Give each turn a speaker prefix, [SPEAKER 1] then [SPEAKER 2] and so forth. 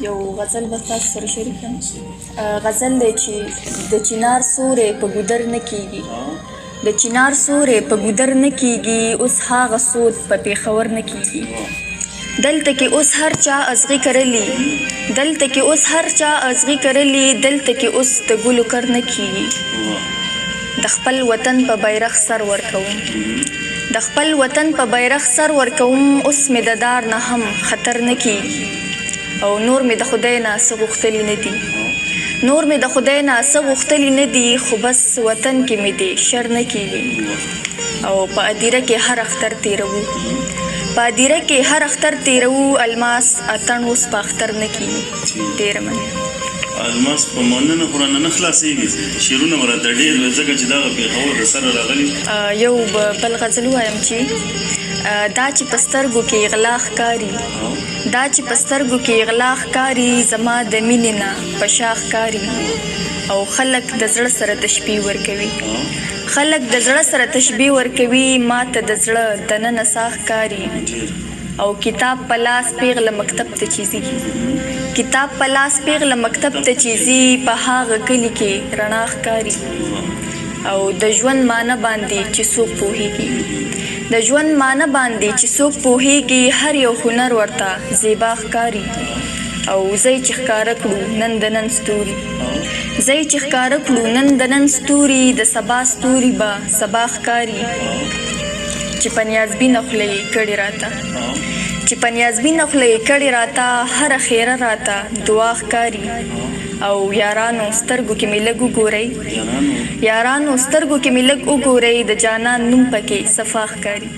[SPEAKER 1] یو غزل به تاسو سره شریک کړم. غزل دی چې د چنار سورې په ګودر نه کیږي، د چنار سورې په ګودر نه کیږي، اوس هاغه سود په پېښور نه کیږي. دلته کې اوس هر چا ازغي کرلی، دلته کې اوس هر چا ازغي کرلی، دلته کې اوس د ګلو کر نه کیږي. د خپل وطن په بیرغ سر ورکوم، د خپل وطن په بیرغ سر ورکوم، اوس مې د دار نه هم خطر نه کیږي. او نور مې د خدای نه څه غوښتلي نه دي، نور مې د خدای نه څه غوښتلي نه دي، خو بس وطن کې مې دې شر نه کیږي. او په ادیره کې هر اختر تیروو، په ادیره کې هر اختر تیروو، الماس اتڼ اوس په اختر نه کیږي. ډېره مننه.
[SPEAKER 2] الماس په مننه قرآن نه خلاصېږي، شعرونه ورته ډېر ځکه چې دغه پېښور د سره راغلي.
[SPEAKER 1] یو بل غزل وایم چې دا چې په سترګو کې غلا ښکاري، دا چې په سترګو کې غلا ښکاري، زما د مینې نه په شا ښکاري. او خلک د زړه سره تشبیه ورکوي، خلک د زړه سره تشبیه ورکوي، ما ته د زړه دننه سا ښکاري. او کتاب په لاس پیغله مکتب ته چیزي، کتاب په لاس پیغله مکتب ته چیزي، په هاغه کلي کې رڼا ښکاري. او د ژوند معنی باندې چې څوک پوهیږي، د ژوند معنی باندې چې څوک پوهیږي، هر یو هنر ورته زیبا ښکاري. او زی چې ښکاره کړو نن د نن ستوري، زی چې ښکاره کړو نن د نن ستوري، د سبا ستوري به سبا ښکاري. چې په نیازبینه خوله یې کړې راته، چې په نیازبینه خوله یې کړې راته، هره خیره راته دعا ښکاري. او یارانو سترګو کې مې لږ وګورئ، یارانو سترګو کې مې لږ وګورئ، د جانان نوم پکې صفا ښکاري.